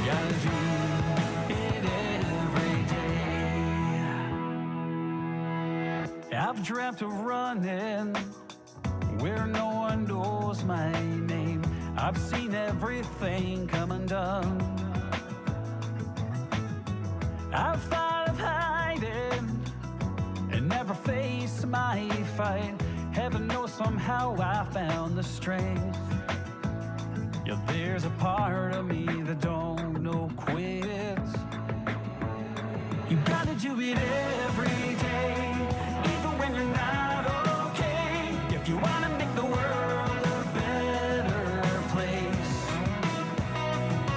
gotta do it every day. I've dreamt of running where no one knows my name. I've seen everything come undone. I've thought of hiding and never face my fight. Heaven knows somehow I found the strength. Yeah, there's a part of me that don't know quit. You gotta do it every day, even when you're not okay. If you wanna make the world a better place,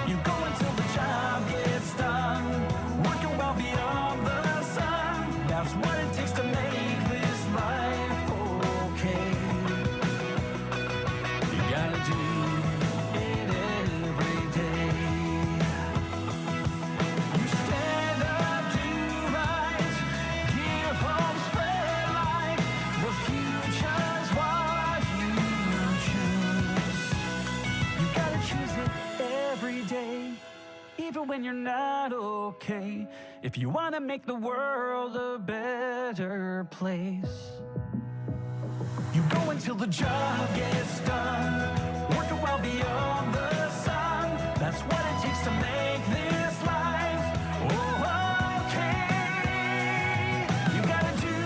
you go until the job gets done, working well beyond the sun. That's what it takes to make this life okay. You gotta do it every day. You stand up, do right, give hope, spread light. The future's what you choose. You gotta choose it every day, even when you're not okay. If you wanna make the world a better place, you go until the job gets done, working well beyond the sun. That's what it takes to make this life okay. You gotta do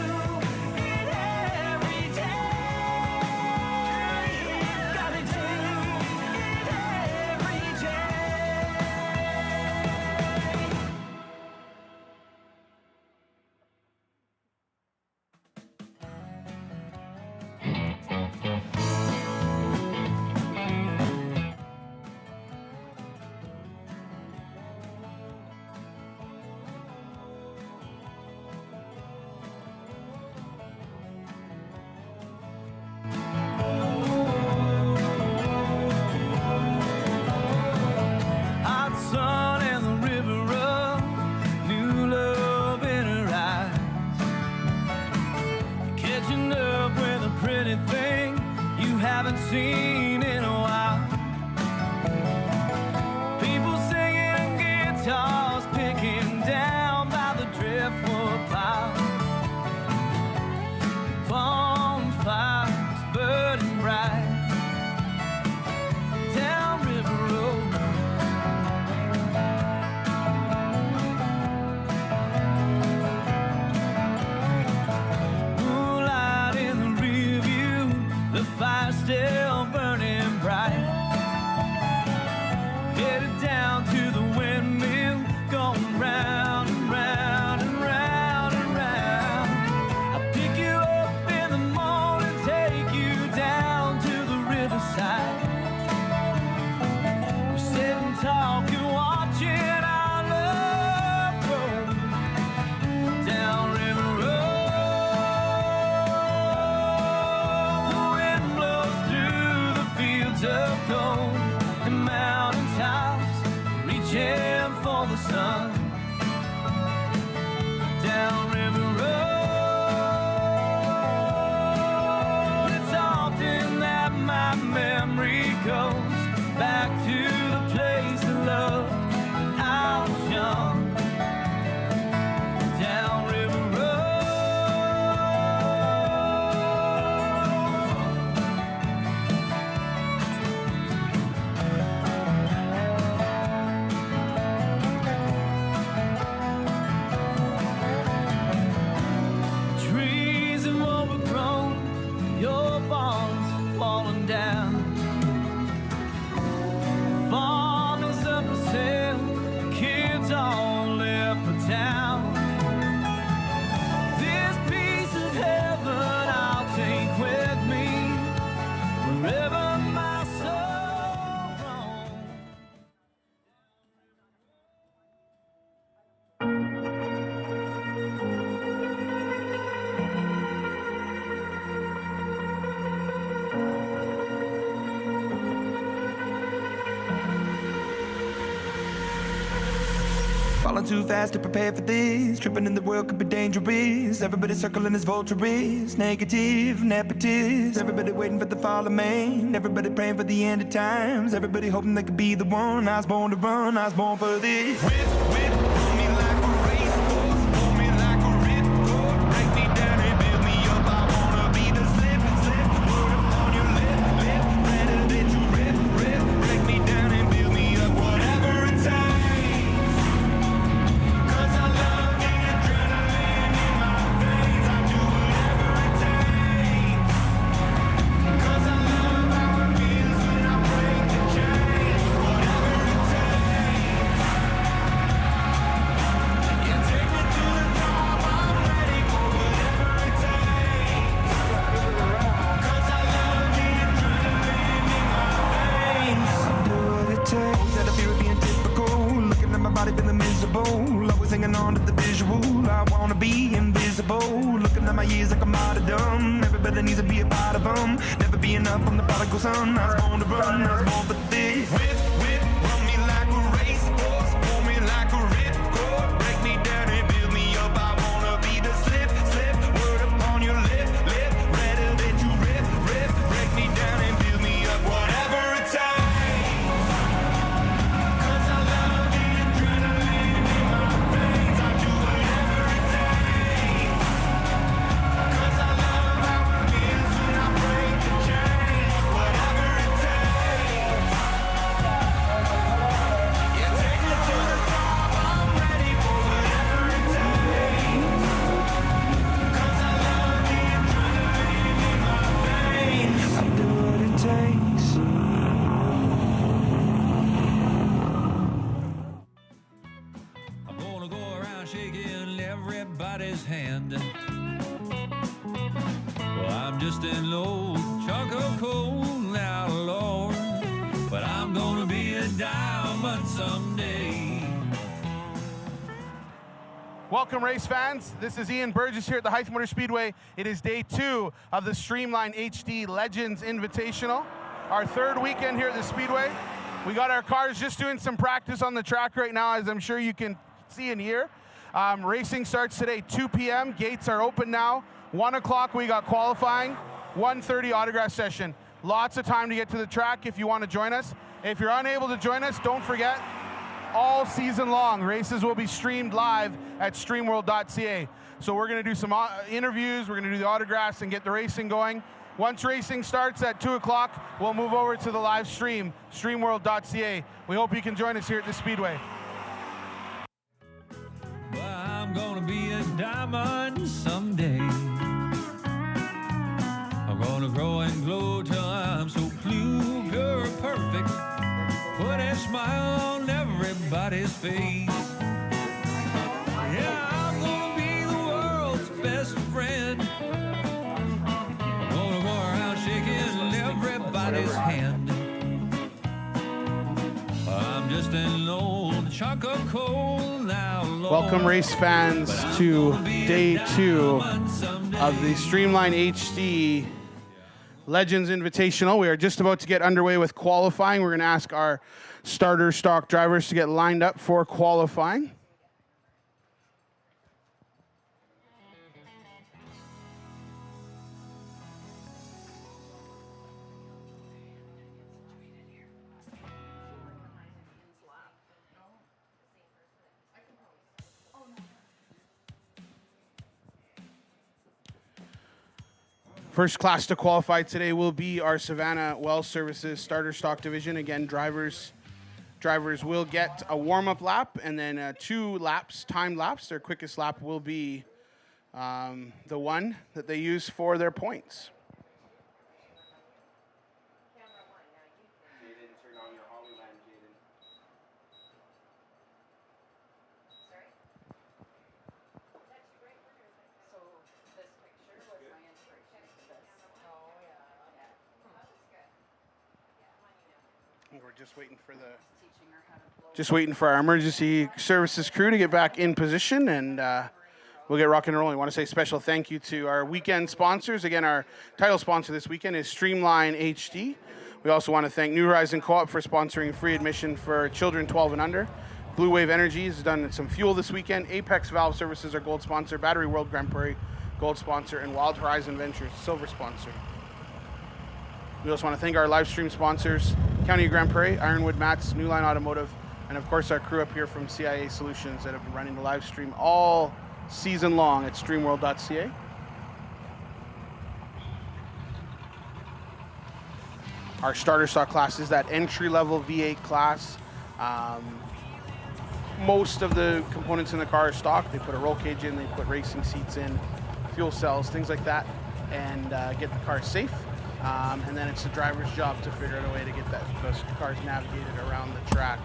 it every day. You gotta do it every day. Hot sun and the river run, new love in her eyes, catching up with a pretty thing you haven't seen in a while. People singing, guitars picking down by the driftwood pile. Bonfires burning bright down River Road. Moonlight in the rear view, the fire still burning bright. Headed down to the windmill, going round and round and round and round. I'll pick you up in the morning, take you down to the riverside. We're sitting talking, watching our love grow down River Road. The wind blows through the fields of gold and mountain tops, reaching for the sun down River Road. It's often that my memory goes back to the place I loved when I was young down River Road. Falling too fast to prepare for this. Tripping in the world could be dangerous. Everybody circling as vultures. Negative, nepotist. Everybody waiting for the fall of man. Everybody praying for the end of times. Everybody hoping they could be the one. I was born to run, I was born for this. Whip, whip, pull me like a racehorse. Pull me like a ripcord. Break me down and build me up. I wanna be the slip, slip. Word up on your lip, lip. Better that you rip, rip. Break me down and build me up. Whatever it takes. Feeling miserable, always hanging on to the visual. I wanna be invisible, looking at my years like a martyrdom. Everybody needs to be a part of them. Never be enough from the prodigal son. I was born to run, I was born for this. Whip, whip, run me like a racehorse, pull me like a ripcord. Break me down and build me up. I wanna be the slip, slip. Word up on your lip, lip. Better that you rip, rip. Break me down and build me up. Whatever it takes. Everybody's hand. Well, I'm just an old chunk of coal now, Lord, but I'm gonna be a diamond someday. Welcome, race fans. This is Ian Burgess here at the Hythe Motor Speedway. It is day 2 of the Streamline HD Legends Invitational, our 3rd weekend here at the Speedway. We got our cars just doing some practice on the track right now, as I'm sure you can see and hear. Racing starts today 2 p.m. Gates are open now. 1 o'clock we got qualifying. 1:30 autograph session. Lots of time to get to the track if you want to join us. If you're unable to join us, don't forget, all season long, races will be streamed live at streamworld.ca. So we're going to do some interviews, we're going to do the autographs and get the racing going. Once racing starts at 2 o'clock, we'll move over to the live stream, streamworld.ca. We hope you can join us here at the Speedway. Well, I'm gonna be a diamond someday. I'm gonna grow and glow till I'm so blue, pure, perfect. Put a smile on everybody's face. Yeah, I'm gonna be the world's best friend. I'm gonna go around shaking everybody's hand. I'm just an old chunk of coal now, Lord. Welcome, race fans, to day 2 of the Streamline HD Legends Invitational. We are just about to get underway with qualifying. We're going to ask our starter stock drivers to get lined up for qualifying. First class to qualify today will be our Savannah Well Services starter stock division. Again, drivers will get a warm-up lap and then 2 laps, timed laps. Their quickest lap will be the one that they use for their points. We're just waiting for our emergency services crew to get back in position, and we'll get rocking and rolling. I want to say special thank you to our weekend sponsors. Again, our title sponsor this weekend is Streamline HD. We also want to thank New Horizon Co-op for sponsoring free admission for children 12 and under. Blue Wave Energy has done some fuel this weekend. Apex Valve Services, our gold sponsor. Battery World Grand Prairie, gold sponsor. And Wild Horizon Ventures, silver sponsor. We also want to thank our live stream sponsors, County of Grand Prairie, Ironwood Mats, New Line Automotive, and of course our crew up here from CIA Solutions that have been running the live stream all season long at streamworld.ca. Our starter stock class is that entry-level V8 class. Most of the components in the car are stock. They put a roll cage in, they put racing seats in, fuel cells, things like that, and get the car safe. And then it's the driver's job to figure out a way to get those cars navigated around the track.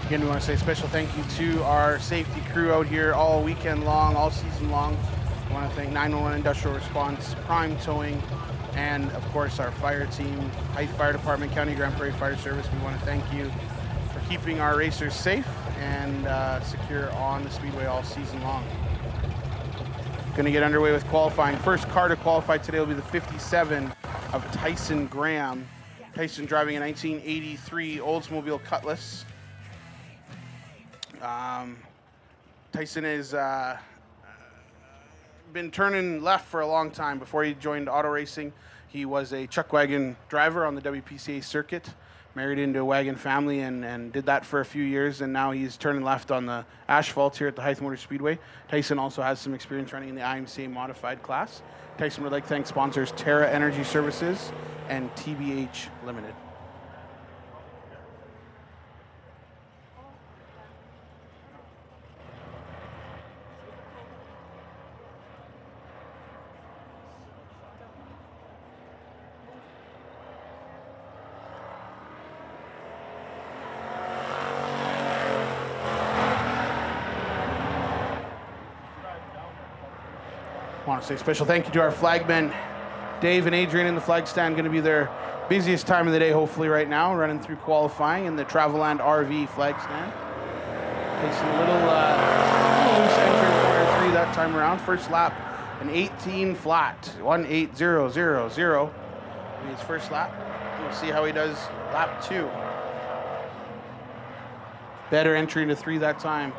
Again, we want to say a special thank you to our safety crew out here all weekend long, all season long. I want to thank 911 Industrial Response, Prime Towing, and of course our fire team, Hythe Fire Department, County Grand Prairie Fire Service. We want to thank you for keeping our racers safe and secure on the Speedway all season long. Going to get underway with qualifying. First car to qualify today will be the 57 of Tyson Graham. Tyson driving a 1983 Oldsmobile Cutlass. Tyson has been turning left for a long time. Before he joined auto racing, he was a chuck wagon driver on the WPCA circuit, married into a wagon family and did that for a few years, and now he's turning left on the asphalt here at the Hythe Motor Speedway. Tyson also has some experience running in the IMCA Modified class. Tyson would like to thank sponsors Terra Energy Services and TBH Limited. I want to say a special thank you to our flagmen, Dave and Adrian in the flag stand. Going to be their busiest time of the day, hopefully, right now, running through qualifying in the Traveland RV flag stand. Takes a little loose entry in corner 3 that time around. First lap, an 18 flat, 1:8.000. His first lap. We'll see how he does lap 2. Better entry into 3 that time.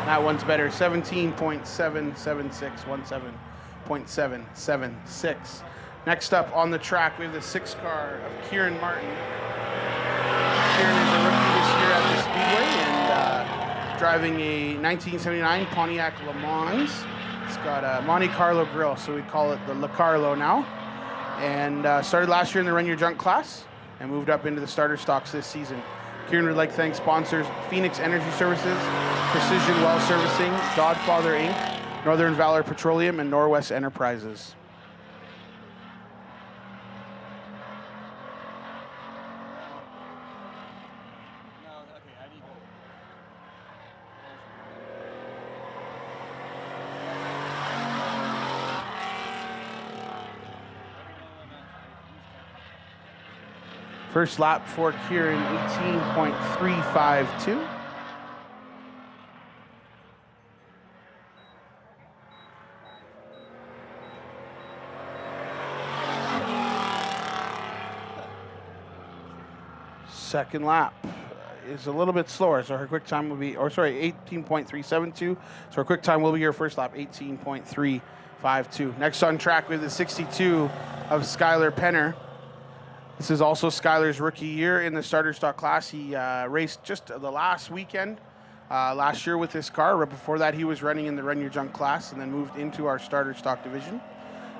That one's better, 17.776, 17.776. Next up on the track, we have the 6 car of Kieran Martin. Kieran is a rookie this year at the Speedway and driving a 1979 Pontiac Le Mans. It's got a Monte Carlo grill, so we call it the Le Carlo now. And started last year in the Run Your Junk class and moved up into the starter stocks this season. Kieran would like to thank sponsors Phoenix Energy Services, Precision Well Servicing, Godfather Inc., Northern Valor Petroleum, and Norwest Enterprises. First lap for Kieran, 18.352. Second lap is a little bit slower, so her quick time will be, 18.372. So her quick time will be her first lap, 18.352. Next on track with the 62 of Skylar Penner. This is also Skylar's rookie year in the starter stock class. He raced just the last weekend last year with this car. Right before that, he was running in the Run Your Junk class and then moved into our starter stock division.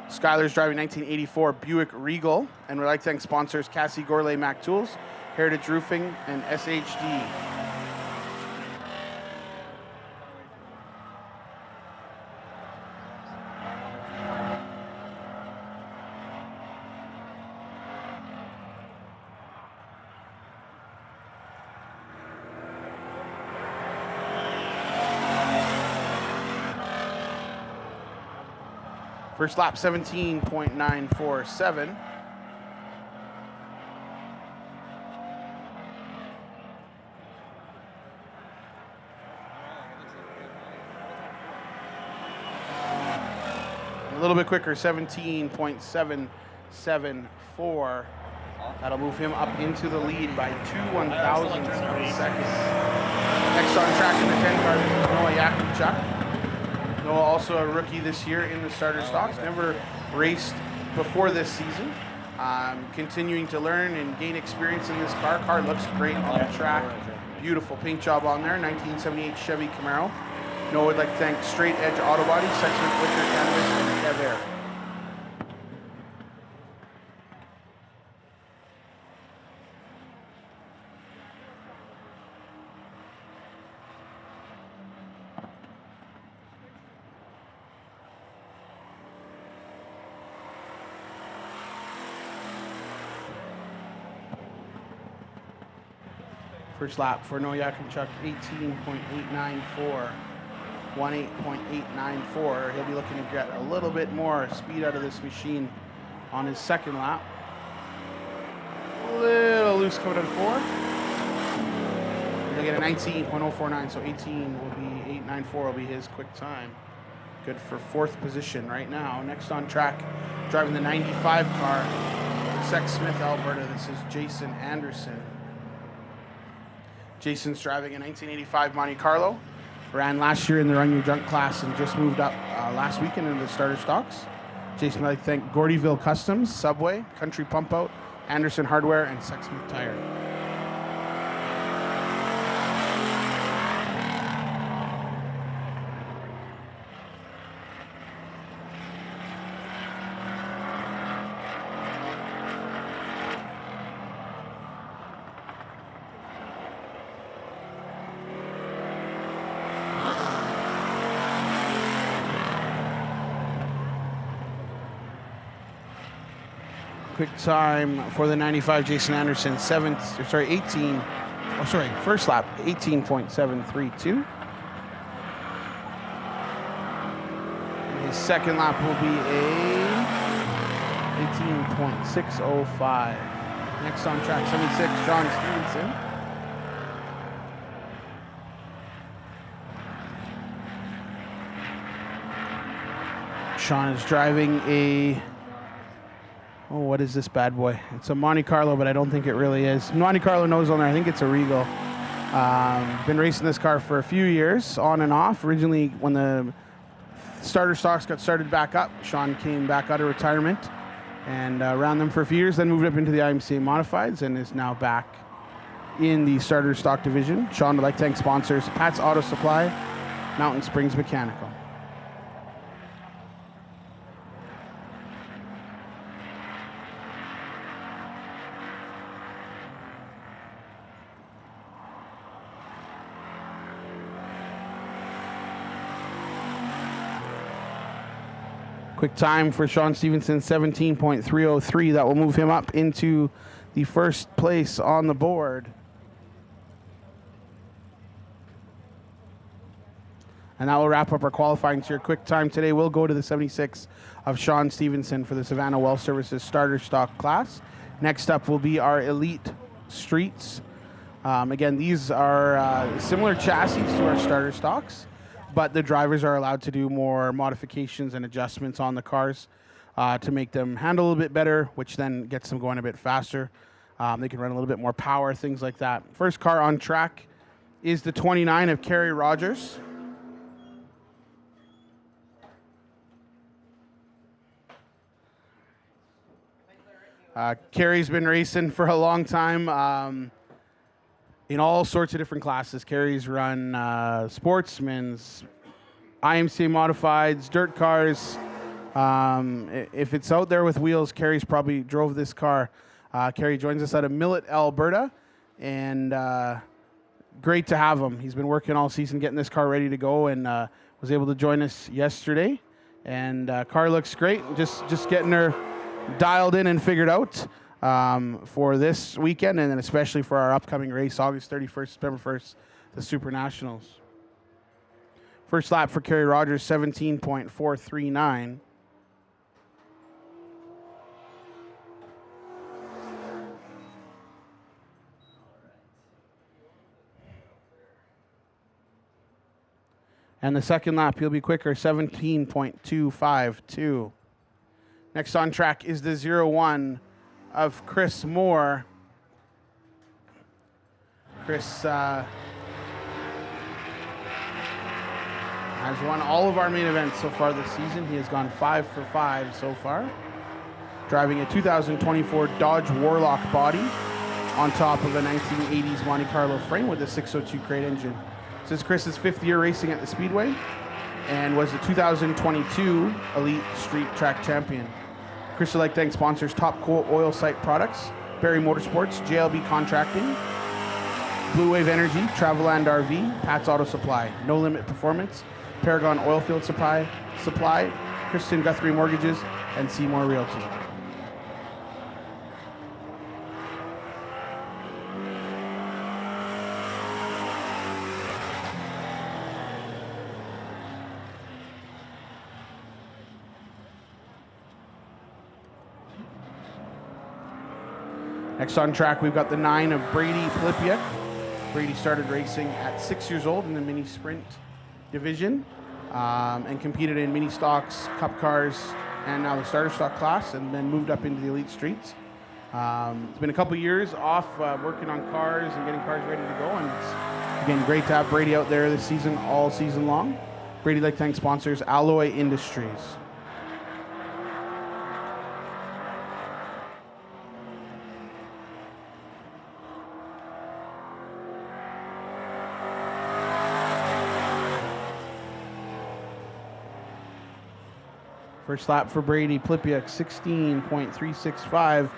Skylar's driving 1984 Buick Regal, and we'd like to thank sponsors Cassie Gourlay Mac Tools, Heritage Roofing, and SHD. First lap, 17.947. A little bit quicker, 17.774. That'll move him up into the lead by 2/1000 seconds. Next on track in the 10 car, this is Noah Yakubchuk. Noah, also a rookie this year in the starter stocks, never raced before this season. Continuing to learn and gain experience in this car. Car looks great on the track. Beautiful paint job on there, 1978 Chevy Camaro. Noah would like to thank Straight Edge Auto Body, Sexsmith Liquor Cannabis, and Kev Air. First lap for Noah Yakubchuk, 18.894. 18.894. He'll be looking to get a little bit more speed out of this machine on his second lap. A little loose coming out of 4. He'll get a 19.049, so 894 will be his quick time. Good for 4th position right now. Next on track, driving the 95 car, Sexsmith, Alberta. This is Jason Anderson. Jason's driving a 1985 Monte Carlo. Ran last year in the Run Your Junk class and just moved up last weekend into the starter stocks. Jason would like to thank Gordyville Customs, Subway, Country Pump Out, Anderson Hardware, and Sexsmith Tire. Quick time for the 95 Jason Anderson, first lap, 18.732. And his second lap will be a 18.605. Next on track, 76, Sean Stevenson. Sean is driving a what is this bad boy? It's a Monte Carlo, but I don't think it really is. Monte Carlo nose on there. I think it's a Regal. Been racing this car for a few years, on and off. Originally, when the starter stocks got started back up, Sean came back out of retirement and ran them for a few years, then moved up into the IMCA Modifieds and is now back in the starter stock division. Sean would like to thank sponsors Pat's Auto Supply, Mountain Springs Mechanical. Quick time for Sean Stevenson, 17.303. That will move him up into the first place on the board. And that will wrap up our qualifying tier. Quick time today will go to the 76 of Sean Stevenson for the Savannah Well Services starter stock class. Next up will be our Elite Streets. Again, these are similar chassis to our starter stocks, but the drivers are allowed to do more modifications and adjustments on the cars to make them handle a little bit better, which then gets them going a bit faster. They can run a little bit more power, things like that. First car on track is the 29 of Kerry Rogers. Kerry's been racing for a long time in all sorts of different classes. Kerry's run sportsmen's, IMCA Modifieds, dirt cars. If it's out there with wheels, Kerry's probably drove this car. Kerry joins us out of Millet, Alberta, and great to have him. He's been working all season getting this car ready to go, and was able to join us yesterday. And car looks great. Just getting her dialed in and figured out for this weekend, and then especially for our upcoming race, August 31st, September 1st, the Super Nationals. First lap for Kerry Rogers, 17.439. And the second lap, he'll be quicker, 17.252. Next on track is the 01 of Chris Moore. Chris has won all of our main events so far this season. He has gone 5 for 5 so far. Driving a 2024 Dodge Warlock body on top of a 1980s Monte Carlo frame with a 602 crate engine. This is Chris's 5th year racing at the Speedway and was the 2022 Elite Street Track Champion. Chris would like to thank sponsors Top Coal Oil Site Products, Barrie Motorsports, JLB Contracting, Blue Wave Energy, Traveland RV, Pat's Auto Supply, No Limit Performance, Paragon Oilfield Supply, Kristen Guthrie Mortgages, and Seymour Realty. Next on track, we've got the 9 of Brady Plipiak. Brady started racing at 6 years old in the mini sprint division and competed in mini stocks, cup cars, and now the starter stock class, and then moved up into the elite streets. It's been a couple years off working on cars and getting cars ready to go, and it's, again, great to have Brady out there this season, all season long. Brady like to thank sponsors Alloy Industries. First lap for Brady Plipiak, 16.365.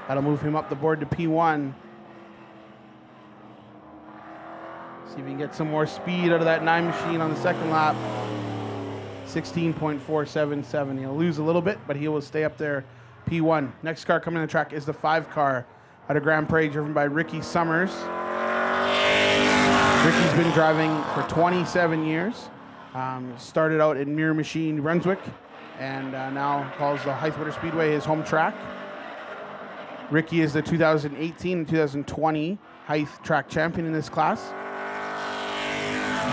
That'll move him up the board to P1. See if he can get some more speed out of that 9 machine on the second lap. 16.477. He'll lose a little bit, but he will stay up there, P1. Next car coming on the track is the 5 car out of Grand Prairie, driven by Ricky Summers. Ricky's been driving for 27 years. Started out in Mirror Machine, New Brunswick, and now calls the Hythe Speedway his home track. Ricky is the 2018 and 2020 Hythe track champion in this class.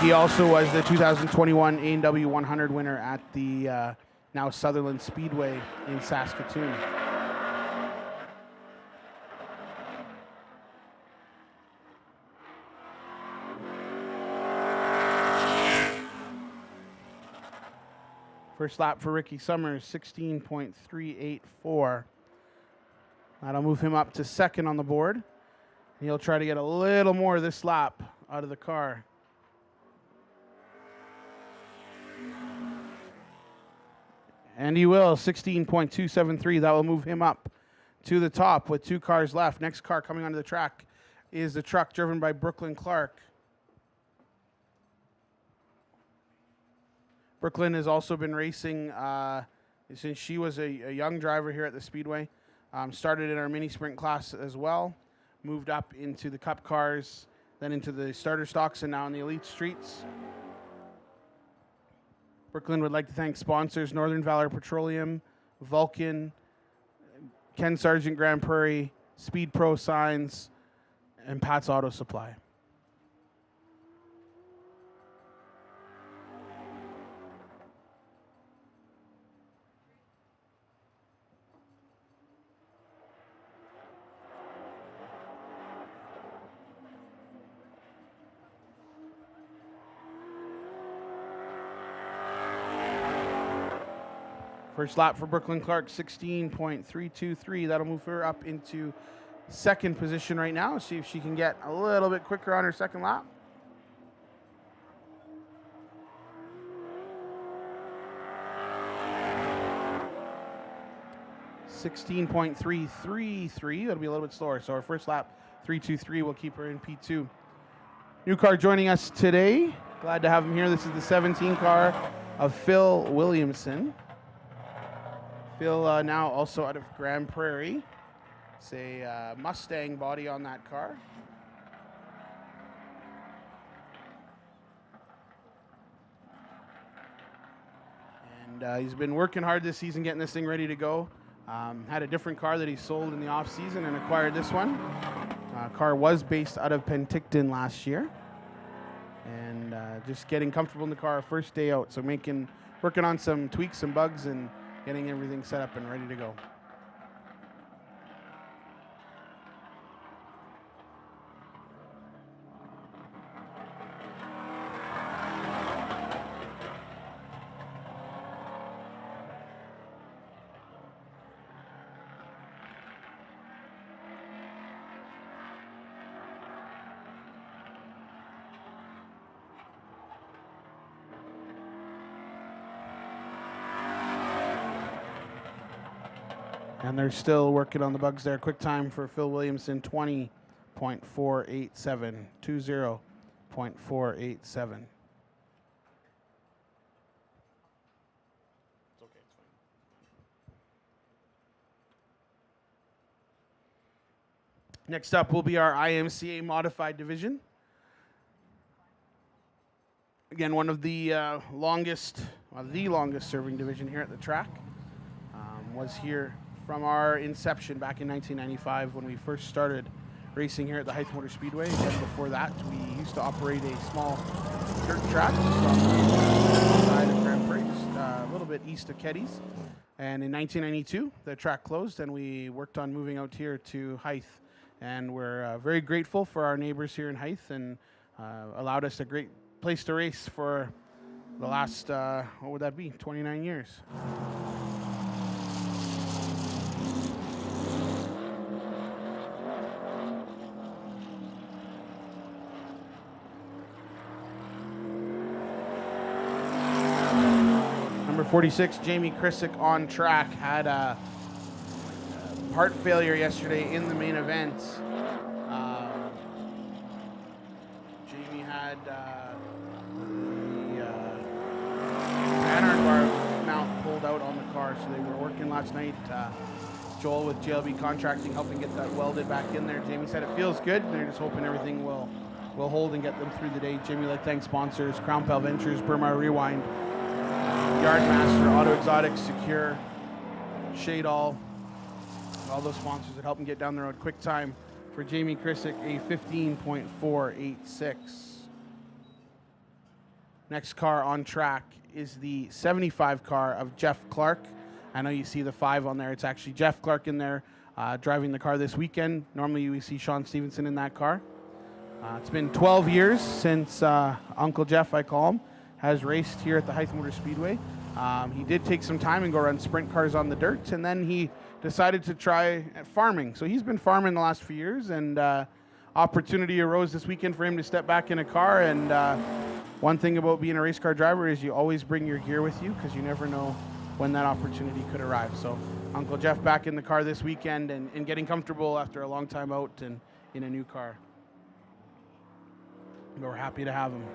He also was the 2021 A&W 100 winner at the now Sutherland Speedway in Saskatoon. First lap for Ricky Summers, 16.384. That'll move him up to second on the board. He'll try to get a little more this lap out of the car. And he will, 16.273. That will move him up to the top with 2 cars left. Next car coming onto the track is the truck driven by Brooklyn Clark. Brooklyn has also been racing since she was a young driver here at the Speedway. Started in our mini sprint class as well. Moved up into the cup cars, then into the starter stocks, and now in the elite streets. Brooklyn would like to thank sponsors Northern Valor Petroleum, Vulcan, Ken Sargent Grand Prairie, Speed Pro Signs, and Pat's Auto Supply. First lap for Brooklyn Clark, 16.323. That'll move her up into second position right now. See if she can get a little bit quicker on her second lap. .333. That'll be a little bit slower. So our first lap, 3:23, will keep her in P2. New car joining us today. Glad to have him here. This is the 17 car of Phil Williamson. Phil now also out of Grand Prairie. It's a Mustang body on that car. And he's been working hard this season getting this thing ready to go. Had a different car that he sold in the off season and acquired this one. Car was based out of Penticton last year. And just getting comfortable in the car first day out. So working on some tweaks and bugs and getting everything set up and ready to go. And they're still working on the bugs there. Quick time for Phil Williamson, 20.487. 20.487. It's okay, it's fine. Next up will be our IMCA Modified division. Again, one of the longest serving division here at the track. Was here from our inception back in 1995 when we first started racing here at the Hythe Motor Speedway. And before that, we used to operate a small dirt track just off the side of Grand Prairie, just a little bit east of Keddies. And in 1992, the track closed and we worked on moving out here to Hythe. And we're very grateful for our neighbors here in Hythe and allowed us a great place to race for the last, what would that be, 29 years. Number 46, Jamie Krissick on track, had a part failure yesterday in the main event. Jamie had the Panhard bar mount pulled out on the car, so they were working last night. Joel with JLB Contracting helping get that welded back in there. Jamie said it feels good, and they're just hoping everything will hold and get them through the day. Jamie would like to thank sponsors, Crown Pal Ventures, Burmar Rewind, Yardmaster, Auto Exotics, Secure, Shade All those sponsors that help him get down the road. Quick time for Jamie Krissick, a 15.486. Next car on track is the 75 car of Jeff Clark. I know you see the 5 on there. It's actually Jeff Clark in there driving the car this weekend. Normally we see Sean Stevenson in that car. It's been 12 years since Uncle Jeff, I call him, has raced here at the Hythe Motor Speedway. He did take some time and go run sprint cars on the dirt, and then he decided to try at farming. So he's been farming the last few years, and opportunity arose this weekend for him to step back in a car. And one thing about being a race car driver is you always bring your gear with you because you never know when that opportunity could arrive. So Uncle Jeff back in the car this weekend and getting comfortable after a long time out and in a new car. We're happy to have him.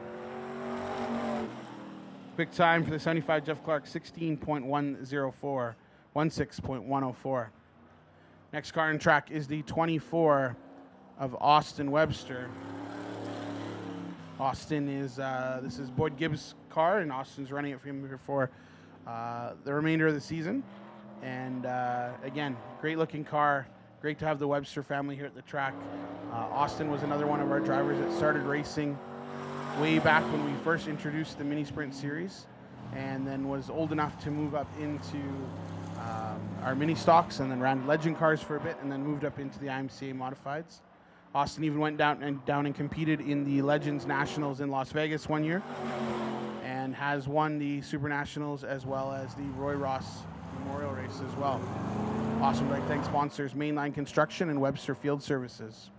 Quick time for the 75 Jeff Clark, 16.104, 16.104. Next car on track is the 24 of Austin Webster. Austin is, this is Boyd Gibbs' car, and Austin's running it for him here for the remainder of the season. And again, great looking car. Great to have the Webster family here at the track. Austin was another one of our drivers that started racing way back when we first introduced the mini sprint series, and then was old enough to move up into our mini stocks, and then ran legend cars for a bit, and then moved up into the IMCA Modifieds. Austin even went down and competed in the Legends Nationals in Las Vegas one year, and has won the Super Nationals as well as the Roy Ross Memorial Race as well. Awesome. I'd like to thank sponsors Mainline Construction and Webster Field Services.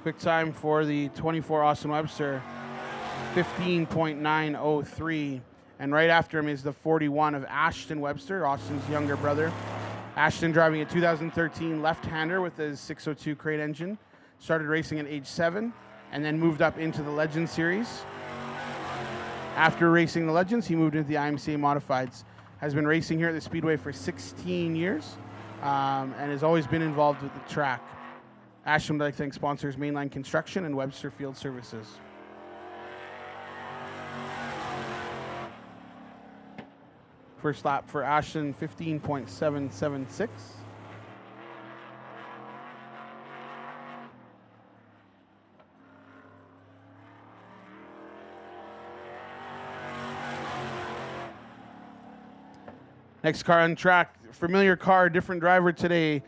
Quick time for the 24 Austin Webster, 15.903. And right after him is the 41 of Ashton Webster, Austin's younger brother. Ashton driving a 2013 left-hander with his 602 crate engine. Started racing at age 7 and then moved up into the Legends series. After racing the Legends, he moved into the IMCA Modifieds. Has been racing here at the Speedway for 16 years and has always been involved with the track. Ashton would like to thank sponsors Mainline Construction and Webster Field Services. First lap for Ashton, 15.776. Next car on track, familiar car, different driver today.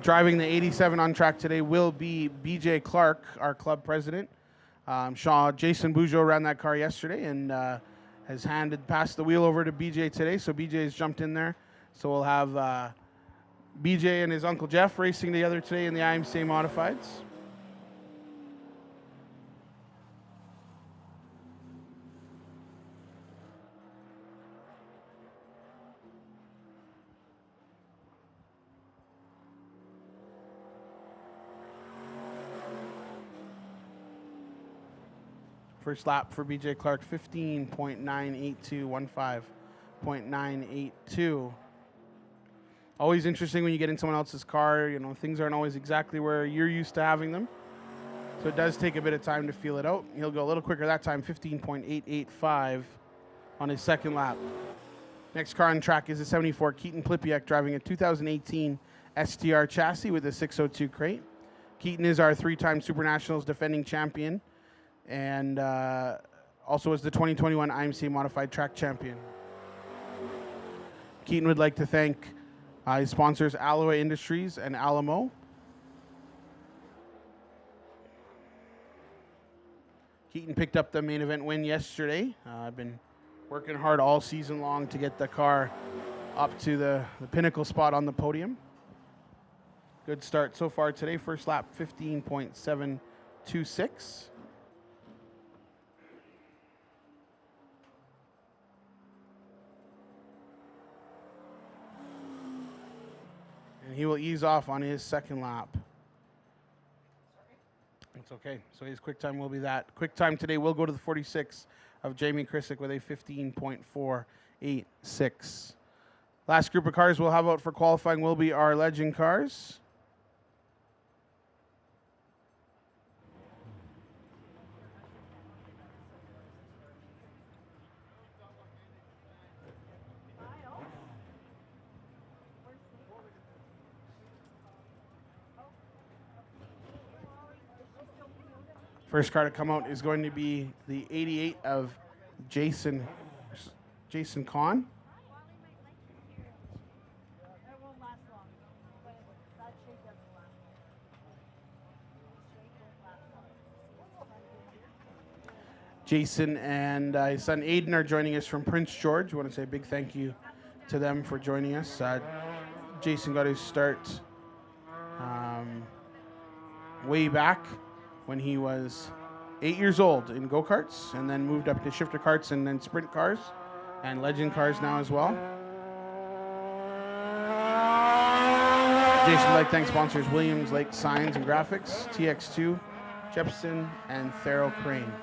Driving the 87 on track today will be BJ Clark, our club president. Jason Bujo ran that car yesterday and has passed the wheel over to BJ today, so BJ has jumped in there. So we'll have BJ and his Uncle Jeff racing together today in the IMCA Modifieds. First lap for BJ Clark, 15.982, 15.982. Always interesting when you get in someone else's car. You know, things aren't always exactly where you're used to having them. So it does take a bit of time to feel it out. He'll go a little quicker that time, 15.885 on his second lap. Next car on track is a 74 Keaton Plipiak driving a 2018 STR chassis with a 602 crate. Keaton is our 3-time Super Nationals defending champion, and also was the 2021 IMCA Modified Track Champion. Keaton would like to thank his sponsors Alloy Industries and Alamo. Keaton picked up the main event win yesterday. I've been working hard all season long to get the car up to the pinnacle spot on the podium. Good start so far today. First lap, 15.726. And he will ease off on his second lap. It's okay. So his quick time will be that. Quick time today will go to the 46 of Jamie Krisick with a 15.486. Last group of cars we'll have out for qualifying will be our legend cars. First car to come out is going to be the 88 of Jason Kahn. Jason and his son Aiden are joining us from Prince George. We want to say a big thank you to them for joining us. Jason got his start way back when he was 8 years old in go-karts, and then moved up to shifter karts and then sprint cars and legend cars now as well. Jason would like to thank sponsors Williams Lake Signs and Graphics, TX2, Jepson, and Thero Crane.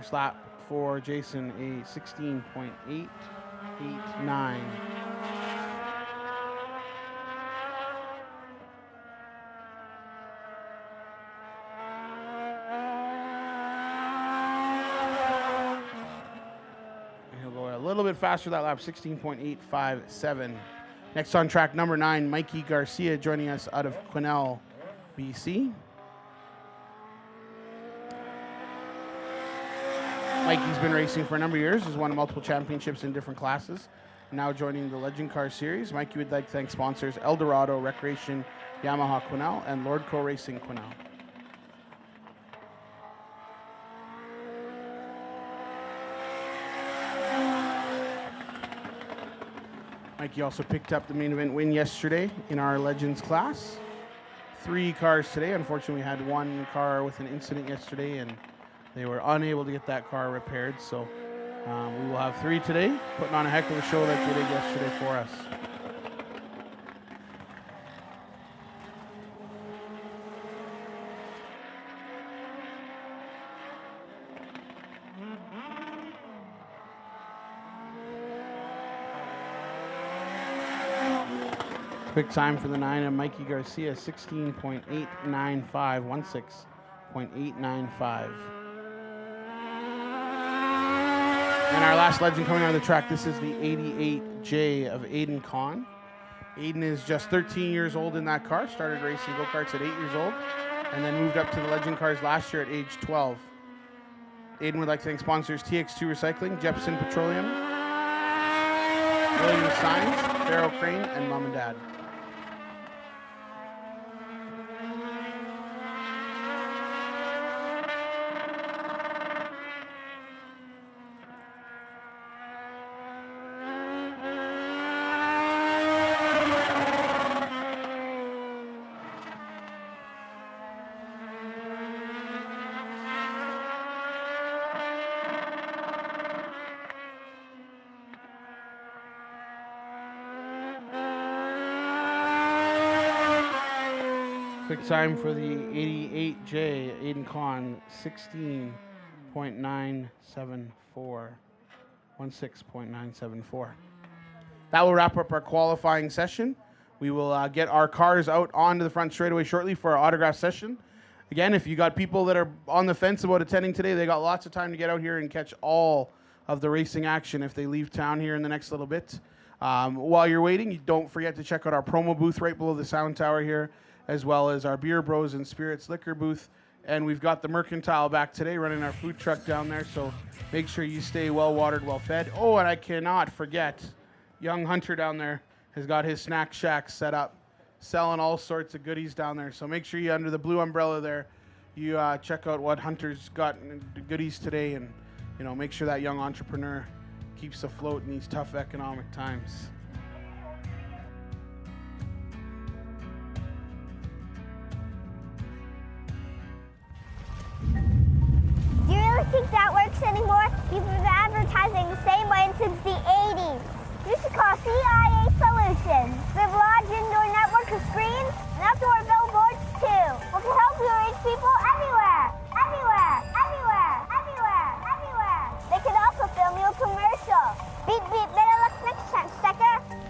First lap for Jason, a 16.889. He'll go a little bit faster that lap, 16.857. Next on track, number 9, Mikey Garcia, joining us out of Quesnel, BC. Mikey's been racing for a number of years, has won multiple championships in different classes. Now joining the Legend Car Series, Mikey would like to thank sponsors Eldorado Recreation, Yamaha Quesnel, and Lordco Racing Quesnel. Mikey also picked up the main event win yesterday in our Legends class. 3 cars today. Unfortunately, we had 1 car with an incident yesterday, and they were unable to get that car repaired. So we will have 3 today, putting on a heck of a show like they did yesterday for us. Quick time for the 9 of Mikey Garcia, 16.895, 16.895. And our last legend coming on the track, this is the 88J of Aiden Kahn. Aiden is just 13 years old in that car, started racing go-karts at 8 years old, and then moved up to the legend cars last year at age 12. Aiden would like to thank sponsors TX2 Recycling, Jepson Petroleum, Williams Signs, Farrow Crane, and Mom and Dad. Quick time for the 88J, Aiden Kahn, 16.974. 16.974. That will wrap up our qualifying session. We will get our cars out onto the front straightaway shortly for our autograph session. Again, if you got people that are on the fence about attending today, they got lots of time to get out here and catch all of the racing action if they leave town here in the next little bit. While you're waiting, you don't forget to check out our promo booth right below the sound tower here, as well as our Beer Bros and Spirits Liquor booth. And we've got the Mercantile back today, running our food truck down there, so make sure you stay well-watered, well-fed. Oh, and I cannot forget, young Hunter down there has got his snack shack set up, selling all sorts of goodies down there. So make sure you, under the blue umbrella there, you check out what Hunter's got in the goodies today, and make sure that young entrepreneur keeps afloat in these tough economic times. Do you really think that works anymore? People have been advertising the same way since the 80s. You should call CIA Solutions. We have a large indoor network of screens and outdoor billboards too. We can help you reach people everywhere. Everywhere. Everywhere. Everywhere. Everywhere. They can also film you a commercial. Beep, beep, better luck next time, sucker.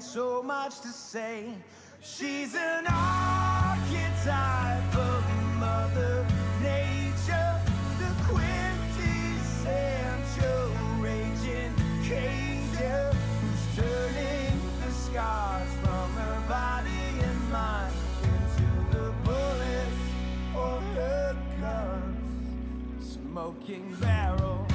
So much to say. She's an art archetype of Mother Nature, the quintessential raging cager who's turning the scars from her body and mind into the bullets for her guns, smoking barrel.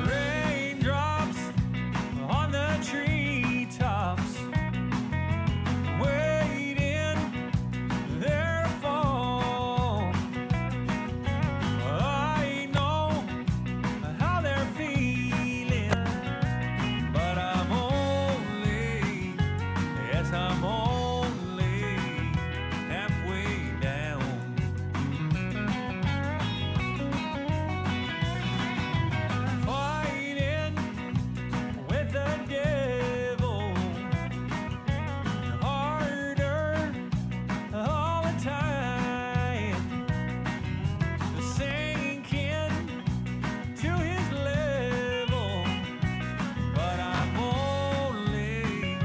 Raindrops on the treetops, waiting their fall. I know how they're feeling, but I'm only, yes, I'm only halfway down. Fighting with the devil harder all the time, sinking to his level, but I'm only,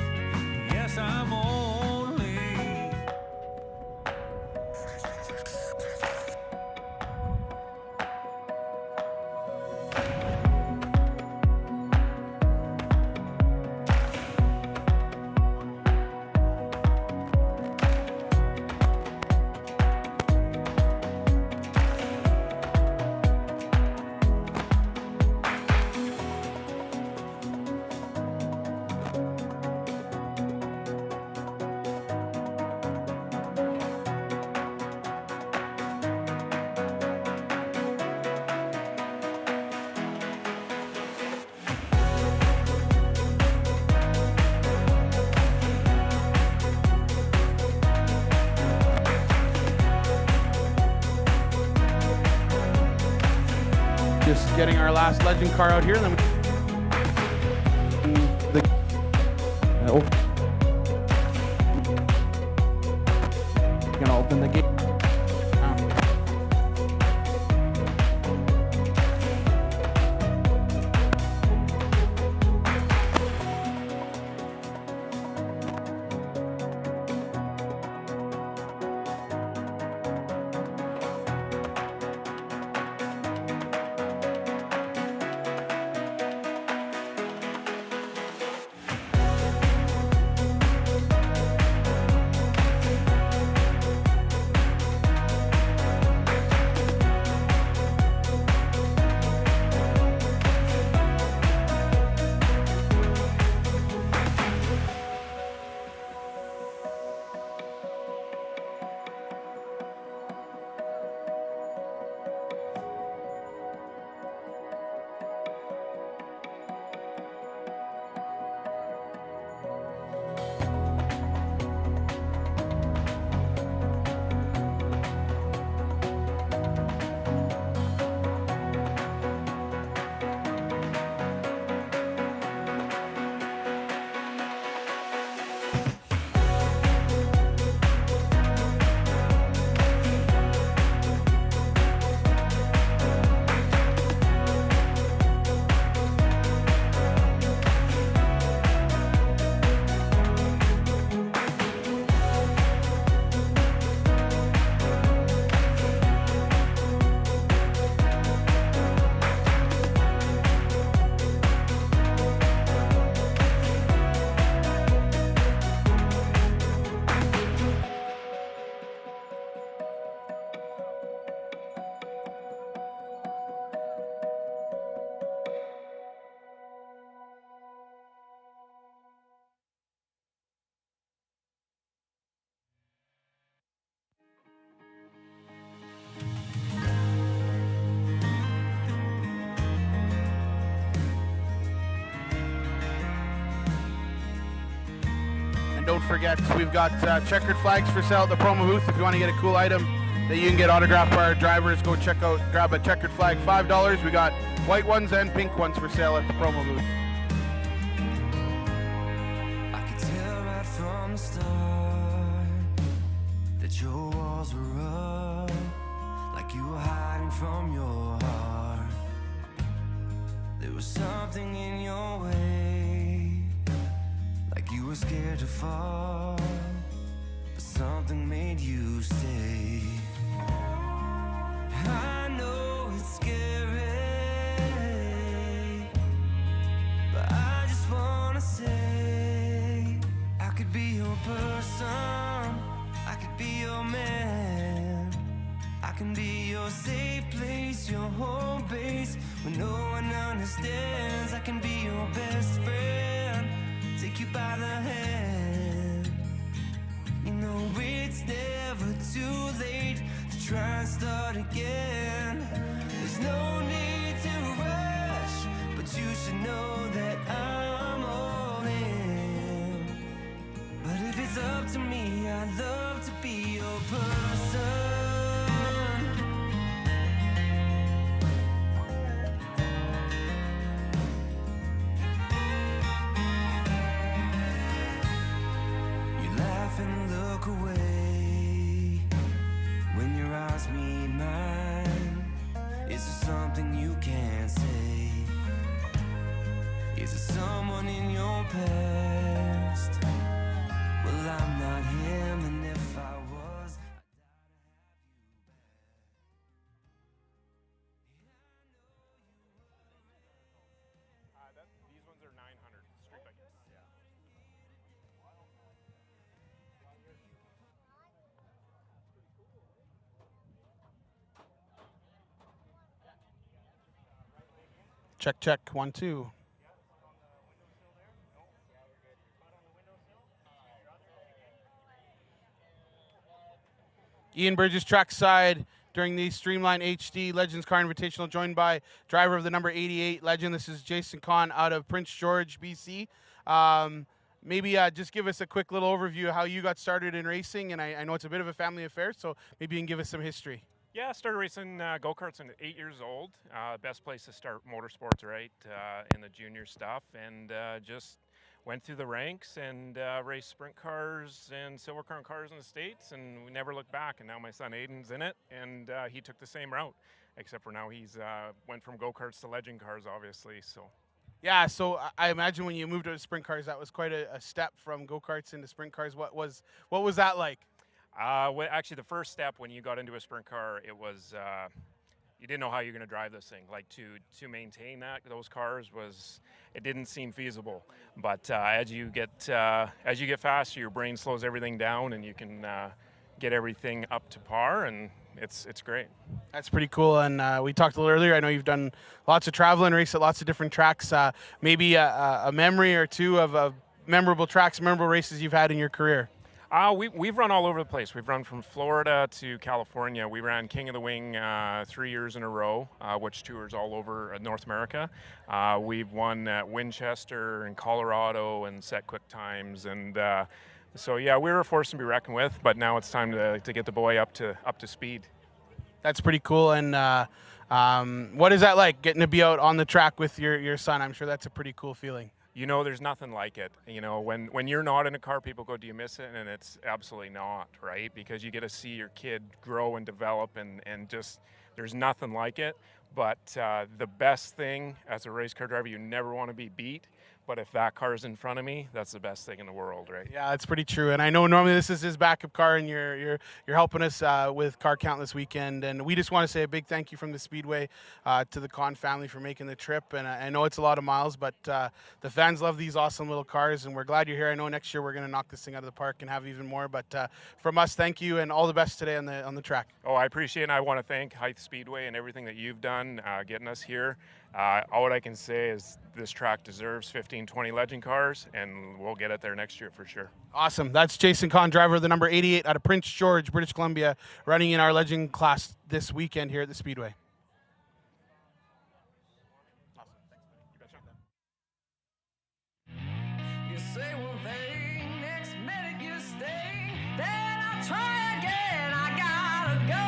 yes, I'm only. Just getting our last legend car out here, and then gonna open the gate. don't forget, we've got checkered flags for sale at the promo booth. If you want to get a cool item that you can get autographed by our drivers, go check out, grab a checkered flag, $5. We got white ones and pink ones for sale at the promo booth. I could tell right from the start that your walls were up, like you were hiding from your heart. There was something in your way, like you were scared to fall, but something made you stay. I know it's scary, but I just wanna say I could be your person, I could be your man, I can be your safe place, your home base when no one understands. I can be your best friend, take you by the hand. You know it's never too late to try and start again. There's no need to rush, but you should know that I'm all in. But if it's up to me, I'd love to be your person. And look away when your eyes meet mine. Is there something you can't say? Is there someone in your past? Well, I'm not him, and if I was, These ones are 900 straight back. Check, check, 1, 2. Ian Burgess trackside during the Streamline HD Legends Car Invitational, joined by driver of the number 88 Legend. This is Jason Kahn out of Prince George, BC. Maybe just give us a quick little overview of how you got started in racing, and I know it's a bit of a family affair, so maybe you can give us some history. Yeah, I started racing go-karts at 8 years old. Best place to start motorsports, right, in the junior stuff, and just went through the ranks and raced sprint cars and silver crown cars in the States, and we never looked back. And now my son Aiden's in it, and he took the same route, except for now he's went from go-karts to legend cars, obviously. So. Yeah, so I imagine when you moved to sprint cars, that was quite a step from go-karts into sprint cars. What was that like? Well, actually, the first step when you got into a sprint car, it was you didn't know how you're going to drive this thing. Like to maintain those cars it didn't seem feasible. But as you get faster, your brain slows everything down, and you can get everything up to par, and it's great. That's pretty cool. And we talked a little earlier. I know you've done lots of traveling, raced at lots of different tracks. Maybe a memory or two of memorable tracks, memorable races you've had in your career. We've run all over the place. We've run from Florida to California. We ran King of the Wing 3 years in a row, which tours all over North America. We've won at Winchester and Colorado and set quick times. And so, yeah, we were a force to be reckoned with, but now it's time to get the boy up to speed. That's pretty cool. And what is that like, getting to be out on the track with your son? I'm sure that's a pretty cool feeling. You know, there's nothing like it. You know, when you're not in a car, people go, do you miss it? And it's absolutely not, right? Because you get to see your kid grow and develop, and just there's nothing like it. But the best thing as a race car driver, you never want to be beat. But if that car is in front of me, that's the best thing in the world, right? Yeah, that's pretty true. And I know normally this is his backup car, and you're helping us with car count this weekend. And we just want to say a big thank you from the Speedway to the Kahn family for making the trip. And I know it's a lot of miles, but the fans love these awesome little cars, and we're glad you're here. I know next year we're going to knock this thing out of the park and have even more. But from us, thank you, and all the best today on the track. Oh, I appreciate it. And I want to thank Hythe Speedway and everything that you've done getting us here. All what I can say is this track deserves 15, 20 legend cars, and we'll get it there next year for sure. Awesome. That's Jason Kahn, driver of the number 88 out of Prince George, British Columbia, running in our legend class this weekend here at the Speedway. You say one thing, next minute try again, I gotta go.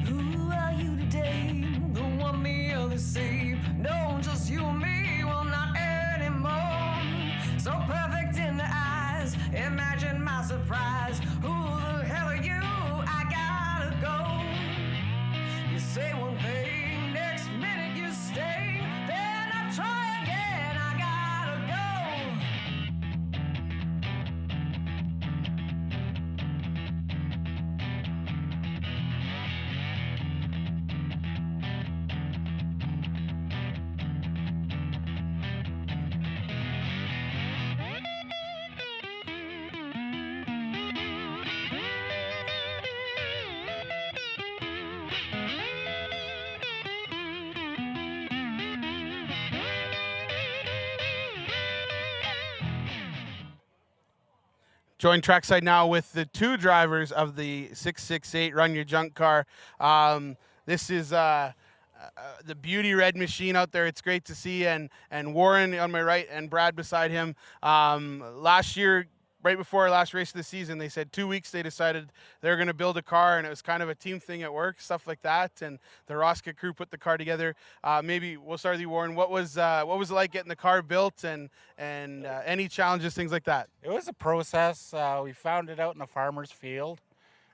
Who are you today? The one, the other say. No, just you and me, well, not anymore. So perfect in the eyes, imagine my surprise. Who the hell are you? I gotta go. You say one thing, next minute you stay. Then I try again, I gotta go. Join trackside now with the two drivers of the 668 Run Your Junk car. This is the beauty red machine out there. It's great to see, and Warren on my right and Brad beside him. Last year, right before our last race of the season, they said 2 weeks they decided they were going to build a car, and it was kind of a team thing at work, stuff like that. And the Rosca crew put the car together. Maybe we'll start with you, Warren. What was it like getting the car built, and any challenges, things like that? It was a process. We found it out in a farmer's field,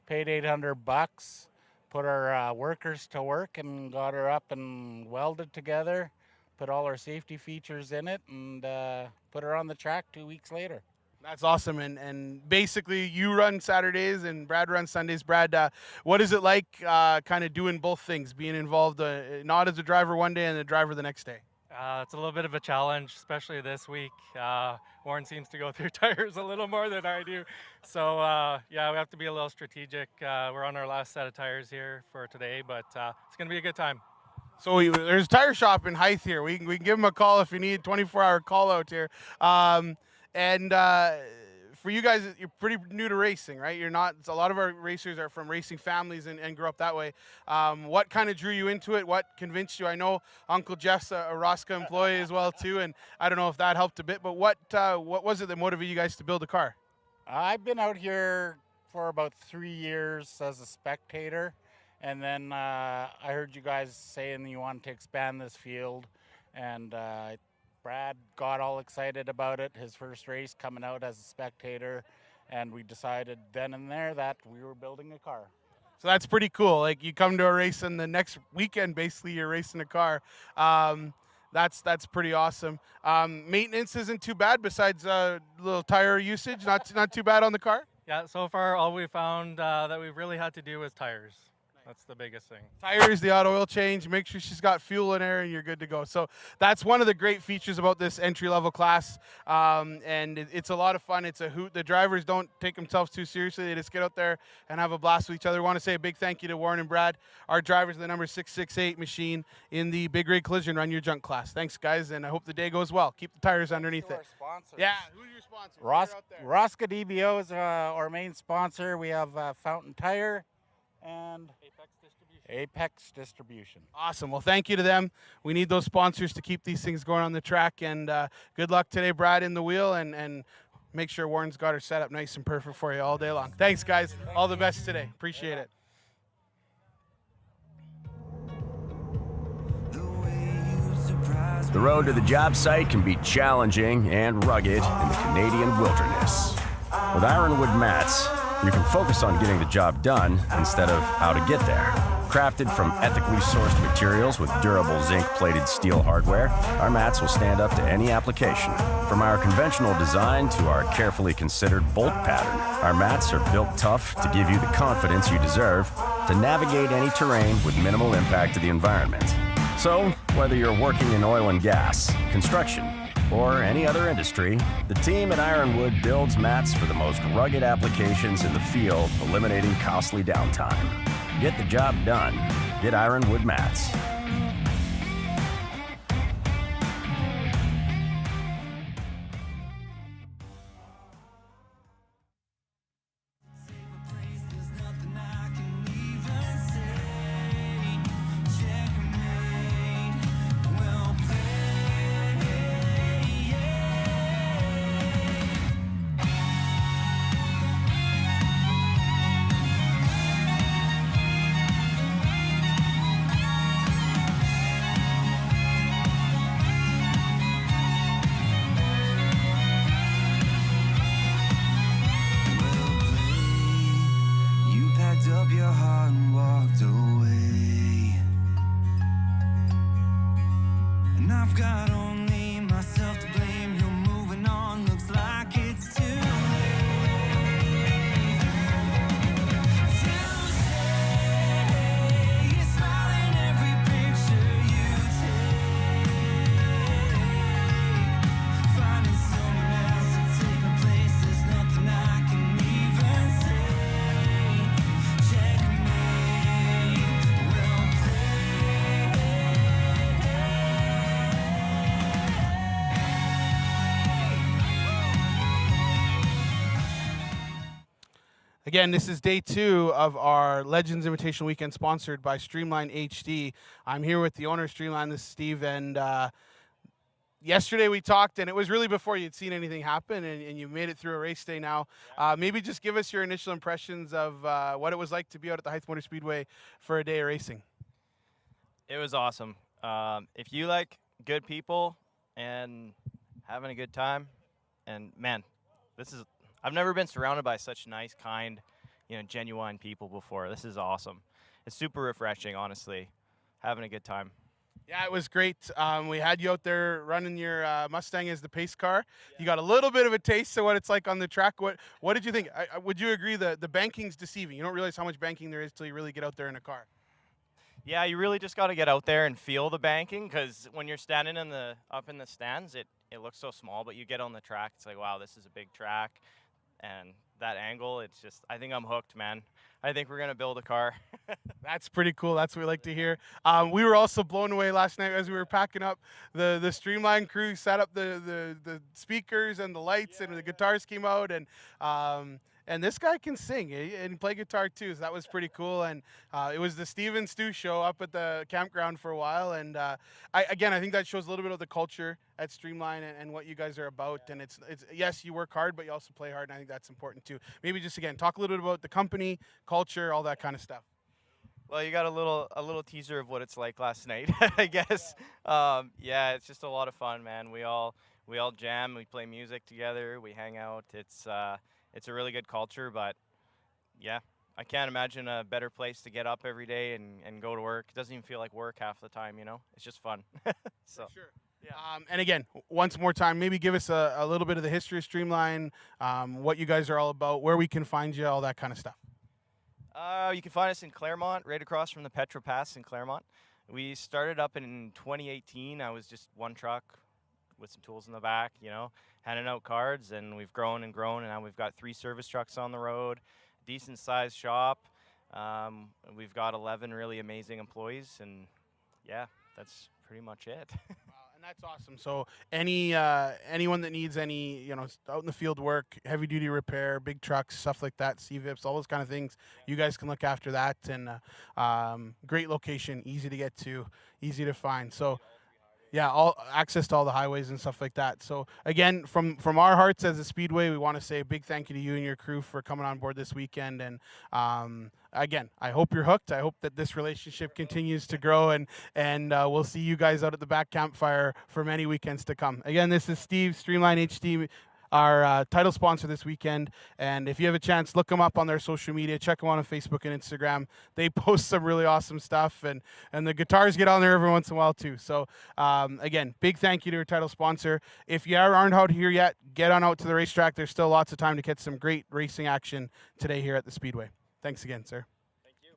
paid $800, put our workers to work and got her up and welded together, put all our safety features in it, and put her on the track 2 weeks later. That's awesome. And basically you run Saturdays and Brad runs Sundays. Brad, what is it like kind of doing both things, being involved not as a driver one day and a driver the next day? It's a little bit of a challenge, especially this week. Warren seems to go through tires a little more than I do. So, yeah, we have to be a little strategic. We're on our last set of tires here for today, but it's going to be a good time. So there's a tire shop in Hythe here. We can give them a call if you need a 24-hour call out here. And for you guys, you're pretty new to racing, right? You're not. A lot of our racers are from racing families and grew up that way. What kind of drew you into it? What convinced you? I know Uncle Jeff's a Rosca employee as well too, and I don't know if that helped a bit. But what was it that motivated you guys to build a car? I've been out here for about 3 years as a spectator, and then I heard you guys saying you wanted to expand this field, and Brad got all excited about it, his first race coming out as a spectator, and we decided then and there that we were building a car. So that's pretty cool. Like, you come to a race and the next weekend, basically, you're racing a car. That's pretty awesome. Maintenance isn't too bad besides little tire usage, not too bad on the car? Yeah, so far all we found that we really had to do was tires. That's the biggest thing. Tires, the auto oil change, make sure she's got fuel in there and you're good to go. So that's one of the great features about this entry-level class, and it's a lot of fun. It's a hoot. The drivers don't take themselves too seriously. They just get out there and have a blast with each other. I want to say a big thank you to Warren and Brad, our drivers of the number 668 machine in the Big Rig Collision Run Your Junk class. Thanks, guys, and I hope the day goes well. Keep the tires underneath it. Yeah, who's your sponsor? Rosca DBO is our main sponsor. We have Fountain Tire and Apex Distribution. Awesome. Well, thank you to them. We need those sponsors to keep these things going on the track. And good luck today, Brad, in the wheel. And make sure Warren's got her set up nice and perfect for you all day long. Thanks, guys. All the best today. Appreciate it. The road to the job site can be challenging and rugged in the Canadian wilderness. With Ironwood mats, you can focus on getting the job done instead of how to get there. Crafted from ethically sourced materials with durable zinc-plated steel hardware, our mats will stand up to any application. From our conventional design to our carefully considered bolt pattern, our mats are built tough to give you the confidence you deserve to navigate any terrain with minimal impact to the environment. So, whether you're working in oil and gas, construction, or any other industry, the team at Ironwood builds mats for the most rugged applications in the field, eliminating costly downtime. Get the job done. Get Ironwood mats. And I've got only myself to blame. You're moving on, looks like it's too Again, this is day 2 of our Legends Invitational Weekend sponsored by Streamline HD. I'm here with the owner of Streamline, this is Steve, and yesterday we talked, and it was really before you'd seen anything happen, and you made it through a race day now. Maybe just give us your initial impressions of what it was like to be out at the Hythe Motor Speedway for a day of racing. It was awesome. If you like good people and having a good time, and man, I've never been surrounded by such nice, kind, genuine people before. This is awesome. It's super refreshing, honestly. Having a good time. Yeah, it was great. We had you out there running your Mustang as the pace car. Yeah. You got a little bit of a taste of what it's like on the track. What did you think? Would you agree the banking's deceiving? You don't realize how much banking there is till you really get out there in a car. Yeah, you really just got to get out there and feel the banking, because when you're standing up in the stands, it looks so small, but you get on the track, it's like, wow, this is a big track. And that angle, it's just, I think I'm hooked, man. I think we're going to build a car. That's pretty cool. That's what we like to hear. We were also blown away last night as we were packing up. The Streamline crew set up the speakers and the lights, and the guitars came out, and this guy can sing and play guitar too, so that was pretty cool. And it was the Steve and Stu show up at the campground for a while. And I think that shows a little bit of the culture at Streamline and what you guys are about. And it's yes, you work hard, but you also play hard, and I think that's important too. Maybe just again talk a little bit about the company, culture, all that kind of stuff. Well, you got a little teaser of what it's like last night, I guess. Yeah, it's just a lot of fun, man. We all jam, we play music together, we hang out. It's a really good culture, but yeah, I can't imagine a better place to get up every day and go to work. It doesn't even feel like work half the time, It's just fun. So. For sure. Yeah. And again, once more time, maybe give us a little bit of the history of Streamline, what you guys are all about, where we can find you, all that kind of stuff. You can find us in Claremont, right across from the Petra Pass in Claremont. We started up in 2018. I was just one truck with some tools in the back, handing out cards, and we've grown and grown, and now we've got 3 service trucks on the road, decent sized shop. We've got 11 really amazing employees, and yeah, that's pretty much it. And that's awesome. So anyone that needs any, out in the field work, heavy duty repair, big trucks, stuff like that, CVIPs, all those kind of things, you guys can look after that. And great location, easy to get to, easy to find. So yeah, all access to all the highways and stuff like that. So again, from our hearts as a Speedway, we want to say a big thank you to you and your crew for coming on board this weekend. And again, I hope you're hooked. I hope that this relationship continues to grow, and we'll see you guys out at the back campfire for many weekends to come. Again, this is Steve, Streamline HD, our title sponsor this weekend. And if you have a chance, look them up on their social media. Check them out on Facebook and Instagram. They post some really awesome stuff, and the guitars get on there every once in a while too. So again, big thank you to our title sponsor. If you aren't out here yet, get on out to the racetrack. There's still lots of time to get some great racing action today here at the Speedway. Thanks again, sir. Thank you.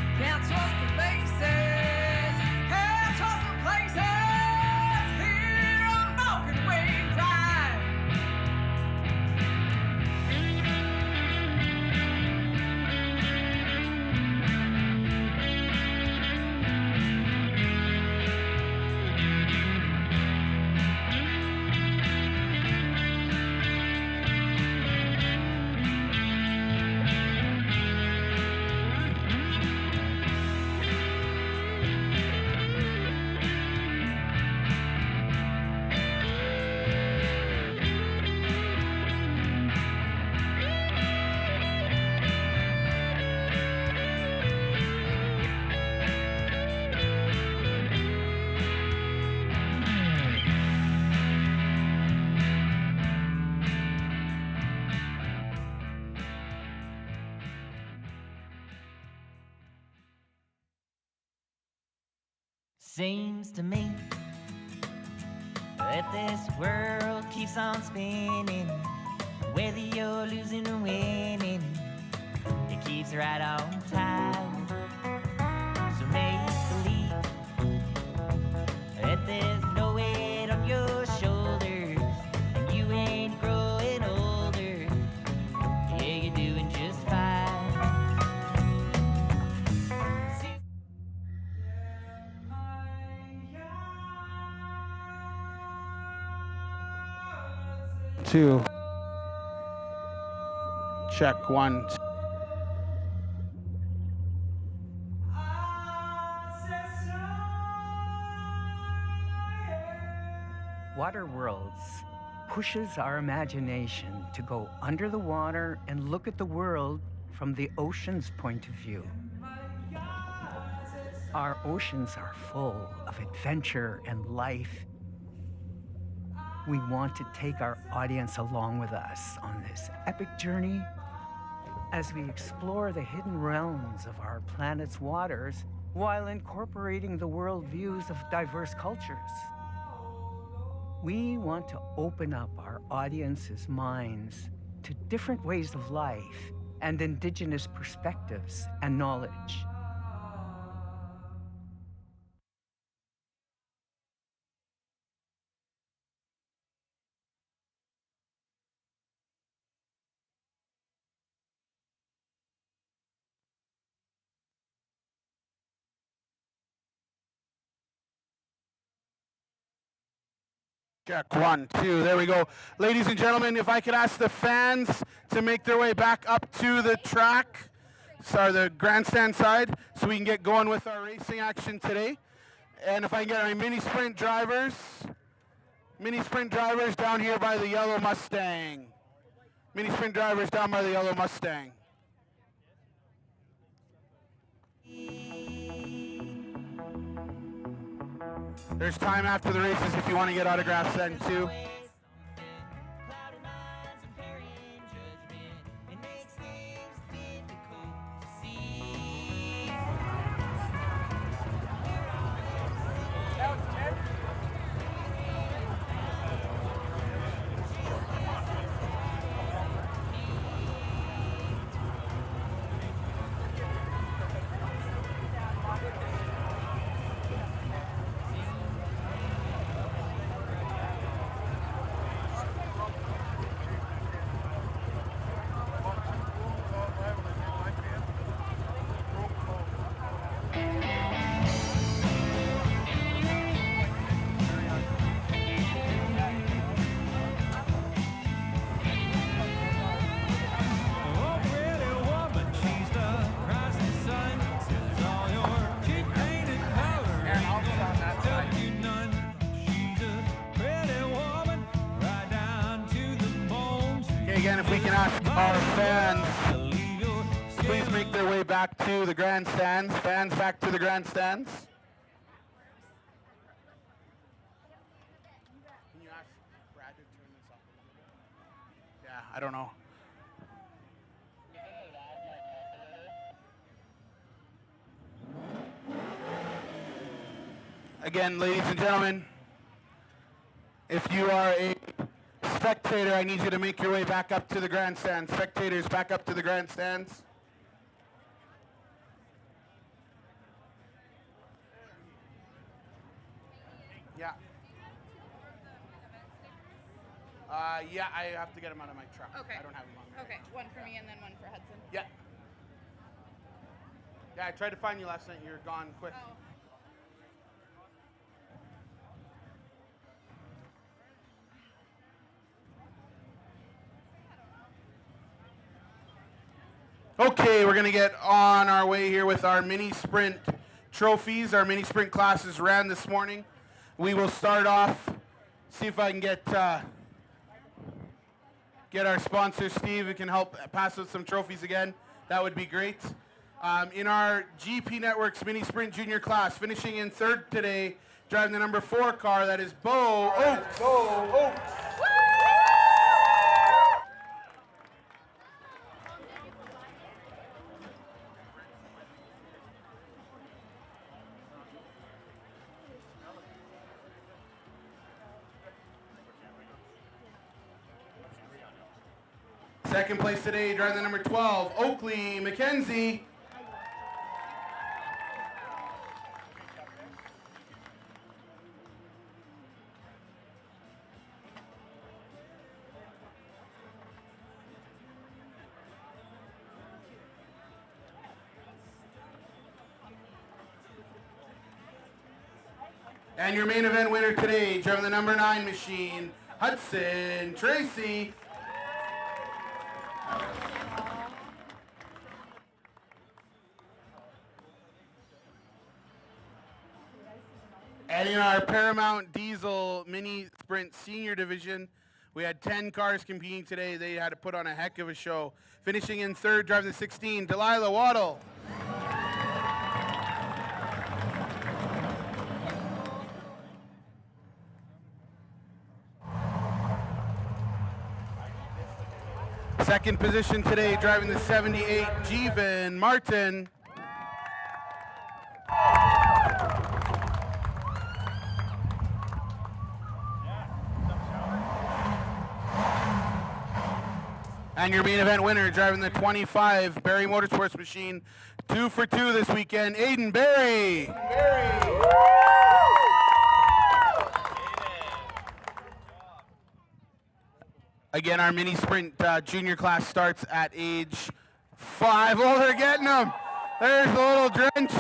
Can't trust the faces. Seems to me that this world keeps on spinning. Whether you're losing or winning, it keeps right on time. So make believe that there's no weight on your shoulders, and you ain't growing older. Yeah, you're doing just fine. Two. Check 1. Water Worlds pushes our imagination to go under the water and look at the world from the ocean's point of view. Our oceans are full of adventure and life. We want to take our audience along with us on this epic journey as we explore the hidden realms of our planet's waters while incorporating the worldviews of diverse cultures. We want to open up our audience's minds to different ways of life and indigenous perspectives and knowledge. Check 1, 2, there we go. Ladies and gentlemen, if I could ask the fans to make their way back up to the track, sorry, the grandstand side, so we can get going with our racing action today. And if I can get our mini sprint drivers down here by the yellow Mustang. Mini sprint drivers down by the yellow Mustang. There's time after the races if you want to get autographs then too. Again, if we can ask our fans, please make their way back to the grandstands. Fans back to the grandstands. Can you ask Brad to turn this up a little bit? Yeah, I don't know. Again, ladies and gentlemen, if you are a spectator, I need you to make your way back up to the grandstands. Spectators, back up to the grandstands. Yeah. Yeah, I have to get them out of my truck. Okay. I don't have them on me. Okay, one for me and then one for Hudson. Yeah. Yeah, I tried to find you last night. You're gone quick. Oh. Okay, we're going to get on our way here with our mini sprint trophies. Our mini sprint classes ran this morning. We will start off, see if I can get our sponsor, Steve, who can help pass out some trophies again. That would be great. In our GP Networks mini sprint junior class, finishing in third today, driving the number 4 car, that is Bo Oakes. Bo Oakes. Second place today, driving the number 12, Oakley McKenzie. And your main event winner today, driving the number 9 machine, Hudson Tracy. And in our Paramount Diesel Mini Sprint Senior Division, we had 10 cars competing today. They had to put on a heck of a show. Finishing in third, driving the 16, Delilah Waddle. Second position today, driving the 78, Jeevan Martin. And your main event winner, driving the 25 Barrie Motorsports machine, 2 for 2 this weekend, Aiden Barrie. Again, our mini sprint junior class starts at age 5. Oh, they're getting them. There's the little drench.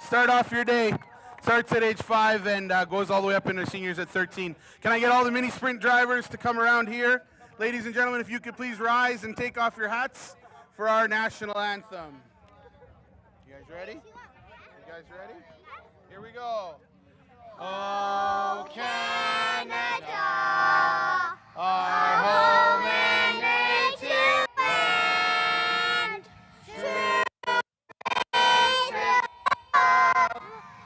Start off your day. Starts at age 5 and goes all the way up into seniors at 13. Can I get all the mini sprint drivers to come around here? Ladies and gentlemen, if you could please rise and take off your hats for our national anthem. You guys ready? You guys ready? Here we go. Oh, Canada, our home and native land, true patriot love,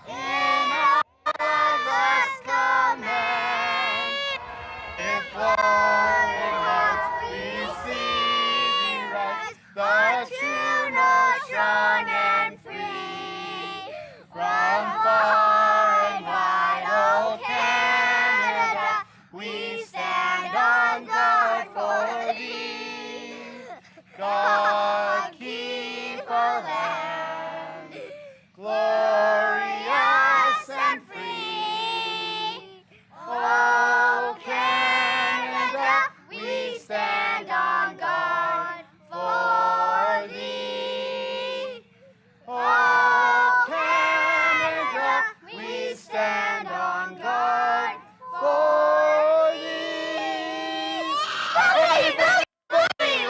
in all of us command. If glowing hearts receiving rights, the true north strong and free, from far and wide, oh Canada, we stand on guard for thee. God keep our land glorious and free. Oh Canada, we stand on guard for thee. Oh Canada, we stand on guard for thee.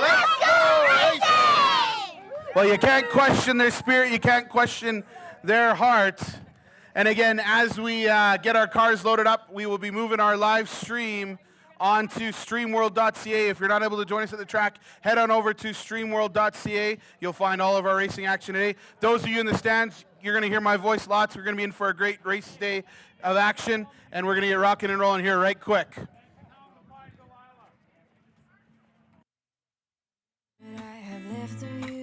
Let's go racing! Well, you can't question their spirit, you can't question their heart. And again, as we get our cars loaded up, we will be moving our live stream onto streamworld.ca. If you're not able to join us at the track, head on over to streamworld.ca. You'll find all of our racing action today. Those of you in the stands, you're going to hear my voice lots. We're going to be in for a great race day of action, and we're going to get rocking and rolling here right quick. I have left of you.